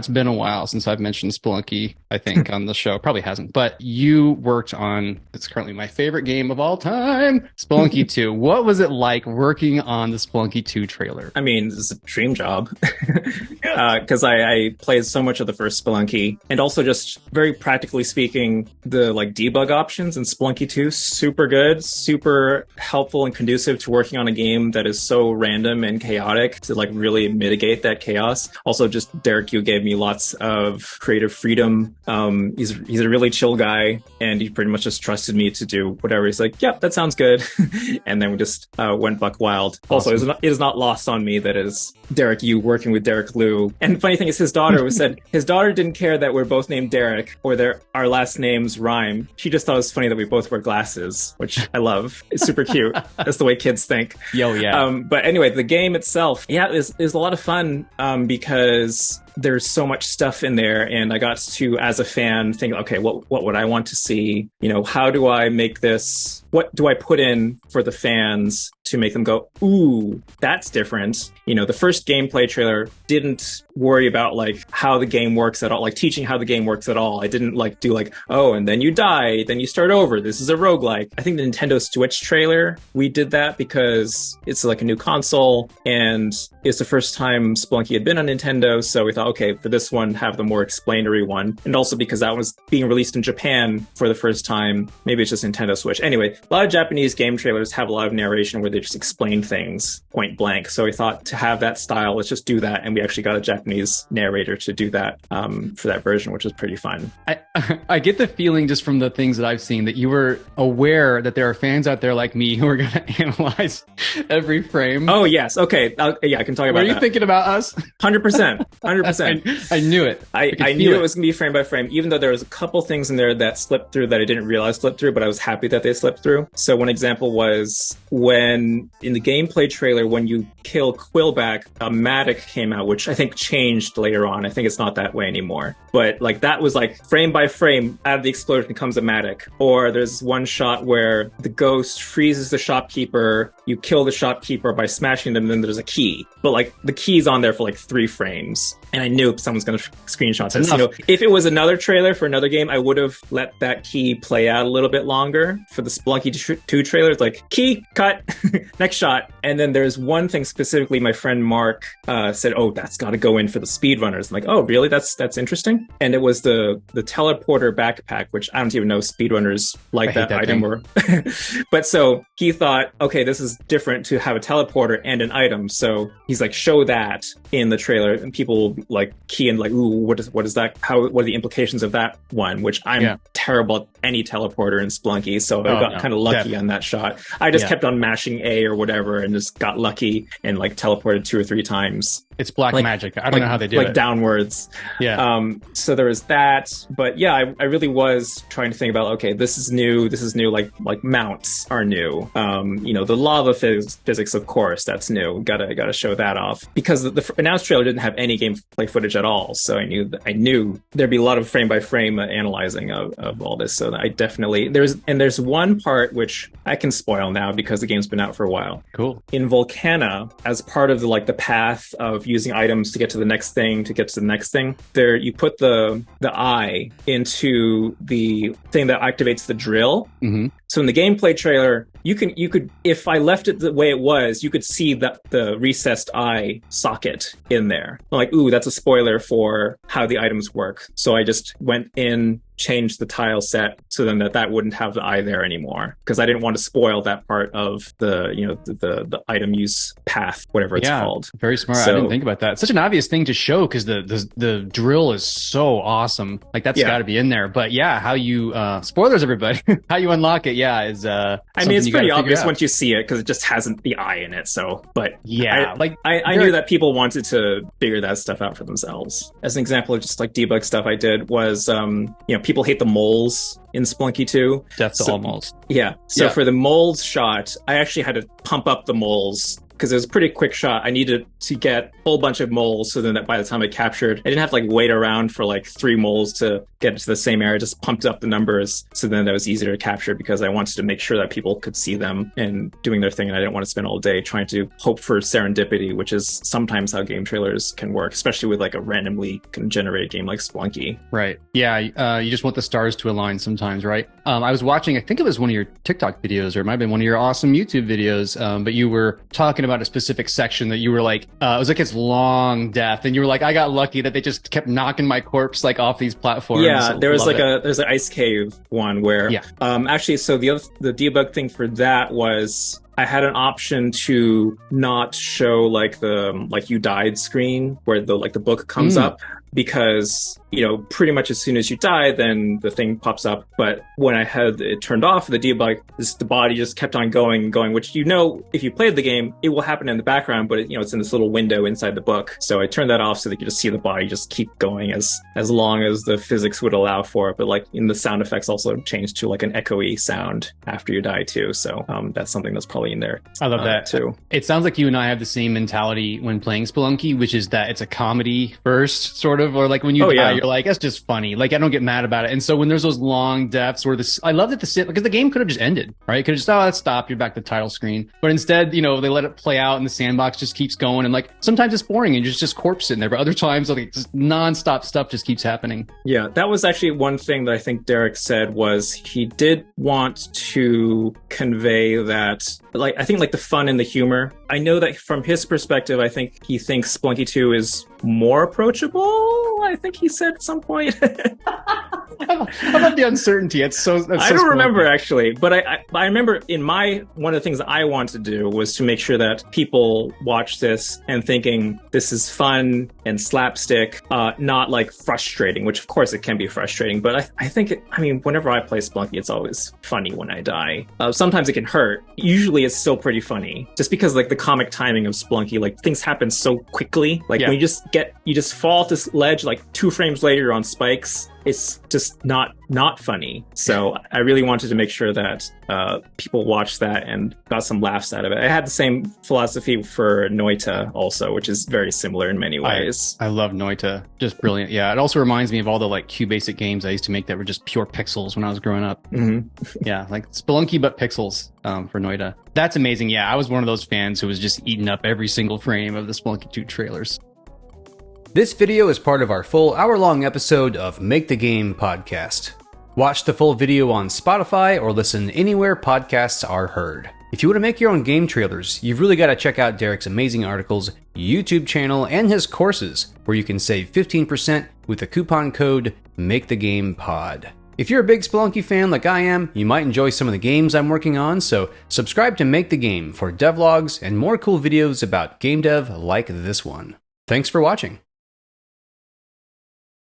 It's been a while since I've mentioned Spelunky, I think, on the show. Probably hasn't, but you worked on, it's currently my favorite game of all time, Spelunky 2. What was it like working on the Spelunky 2 trailer? I mean, it's a dream job because I played so much of the first Spelunky, and also just very practically speaking, the like debug options in Spelunky 2, super good, super helpful and conducive to working on a game that is so random and chaotic to like really mitigate that chaos. Also, just Derek Lieu gave me lots of creative freedom. He's a really chill guy, and he pretty much just trusted me to do whatever. He's like, "Yep, that sounds good," and then we just went buck wild. Awesome. Also, it is not lost on me that is Derek Lieu working with Derek Lieu. And the funny thing is, his daughter his daughter didn't care that we're both named Derek or our last names rhyme. She just thought it was funny that we both wear glasses, which I love. It's super cute. That's the way kids think. Yo, yeah. But anyway, the game itself, is a lot of fun because there's so much stuff in there, and I got to, as a fan, think, okay, what would I want to see? How do I make this? What do I put in for the fans to make them go, ooh, that's different? The first gameplay trailer didn't worry about like how the game works at all, like teaching how the game works at all. I didn't like do like, oh, and then you die, then you start over. This is a roguelike. I think the Nintendo Switch trailer, we did that because it's like a new console and it's the first time Spelunky had been on Nintendo. So we thought, okay, for this one, have the more explanatory one. And also because that was being released in Japan for the first time, maybe it's just Nintendo Switch. Anyway, a lot of Japanese game trailers have a lot of narration where they just explain things point blank. So we thought to have that style, let's just do that. And we actually got a Japanese narrator to do that for that version, which was pretty fun. I get the feeling just from the things that I've seen that you were aware that there are fans out there like me who are going to analyze every frame. Oh, yes. Okay. I can talk about that. Were you thinking about us? 100%. 100%. I knew it. I knew it was going to be frame by frame, even though there was a couple things in there that slipped through that I didn't realize slipped through, but I was happy that they slipped through. So one example was when in the gameplay trailer, when you kill Quillback, a Matic came out, which I think changed later on. I think it's not that way anymore. But like that was like frame by frame, out of the explosion comes a Matic. Or there's one shot where the ghost freezes the shopkeeper, you kill the shopkeeper by smashing them, and then there's a key. But like the key's on there for like 3 frames. And I knew someone's going to screenshot this. If it was another trailer for another game, I would have let that key play out a little bit longer. For the Spelunky 2 trailer, it's like, key, cut, next shot. And then there's one thing specifically my friend Mark said, oh, that's got to go in for the speedrunners. I'm like, oh, really? That's interesting. And it was the teleporter backpack, which I don't even know speedrunners like that item. But so he thought, okay, this is different to have a teleporter and an item. So he's like, show that in the trailer, and people like key in like, ooh, what is that? What are the implications of that one? Which I'm terrible at any teleporter in Spelunky, so I got kind of lucky on that shot. I just kept on mashing A or whatever and just got lucky and like teleported 2 or 3 times. It's black magic. I don't know how they do it. Like downwards. Yeah. So there was that. But yeah, I really was trying to think about, okay, this is new. Like mounts are new. The lava physics, of course, that's new. Gotta show that off. Because the announced trailer didn't have any gameplay footage at all. So I knew there'd be a lot of frame by frame analyzing of all this. So I definitely, there's one part which I can spoil now because the game's been out for a while. Cool. In Volcana, as part of the path of using items to get to the next thing, there you put the eye into the thing that activates the drill. Mm-hmm. So in the gameplay trailer, you could, if I left it the way it was, you could see the recessed eye socket in there. I'm like, ooh, that's a spoiler for how the items work. So I just went in, changed the tile set so then that wouldn't have the eye there anymore, because I didn't want to spoil that part of the item use path, whatever it's called. Very smart. I didn't think about that. It's such an obvious thing to show because the drill is so awesome. Like that's got to be in there. But yeah, how you spoilers, everybody, how you unlock it. Yeah, is I mean, it's pretty obvious once you see it because it just hasn't the eye in it. So, but yeah, I knew that people wanted to figure that stuff out for themselves. As an example of just like debug stuff I did was, people hate the moles in Spelunky 2. Death to all moles. Yeah. So for the moles shot, I actually had to pump up the moles because it was a pretty quick shot. I needed to get a whole bunch of moles so then that by the time I captured, I didn't have to like wait around for like 3 moles to get to the same area. I just pumped up the numbers so then that was easier to capture because I wanted to make sure that people could see them and doing their thing, and I didn't want to spend all day trying to hope for serendipity, which is sometimes how game trailers can work, especially with like a randomly generated game like Spelunky. Right. Yeah. You just want the stars to align sometimes, right? I was watching, I think it was one of your TikTok videos, or it might have been one of your awesome YouTube videos, but you were talking about a specific section that you were like, it was like its long death, and you were like, I got lucky that they just kept knocking my corpse like off these platforms. Yeah, there was like there's an ice cave one where, actually, so the debug thing for that was I had an option to not show like the you died screen where the book comes up, because pretty much as soon as you die, then the thing pops up. But when I had it turned off, the debug, the body just kept on going, which if you played the game, it will happen in the background, but it's in this little window inside the book. So I turned that off so that you could just see the body just keep going as long as the physics would allow for it. But like in the sound effects also changed to like an echoey sound after you die too. So that's something that's probably in there. I love that too. It sounds like you and I have the same mentality when playing Spelunky, which is that it's a comedy first, sort of, or like when you die, you're like, that's just funny. Like I don't get mad about it. And so when there's those long deaths where I love that because the game could have just ended, right? Could have just, let's stop. You're back to the title screen. But instead, they let it play out and the sandbox just keeps going. And like sometimes it's boring and just corpse sitting there. But other times, like just nonstop stuff just keeps happening. Yeah, that was actually one thing that I think Derek said was he did want to convey that, like, I think like the fun and the humor. I know that from his perspective, I think he thinks Spelunky 2 is more approachable, I think he said at some point. How about the uncertainty? That's so I don't remember actually, but I remember one of the things that I wanted to do was to make sure that people watch this and thinking this is fun and slapstick, not like frustrating, which of course it can be frustrating, but I think whenever I play Spelunky, it's always funny when I die. Sometimes it can hurt. Usually it's still pretty funny, just because like the comic timing of Spelunky, like things happen so quickly. Like when you just fall off this ledge, like 2 frames later you're on spikes. It's just not funny. So I really wanted to make sure that people watched that and got some laughs out of it. I had the same philosophy for Noita also, which is very similar in many ways. I love Noita. Just brilliant. Yeah, it also reminds me of all the like QBasic games I used to make that were just pure pixels when I was growing up. Yeah, like Spelunky but pixels for Noita. That's amazing. Yeah, I was one of those fans who was just eating up every single frame of the Spelunky 2 trailers. This video is part of our full hour-long episode of Make the Game podcast. Watch the full video on Spotify or listen anywhere podcasts are heard. If you want to make your own game trailers, you've really got to check out Derek's amazing articles, YouTube channel, and his courses, where you can save 15% with the coupon code MakeTheGamePod. If you're a big Spelunky fan like I am, you might enjoy some of the games I'm working on, so subscribe to Make the Game for devlogs and more cool videos about game dev like this one. Thanks for watching.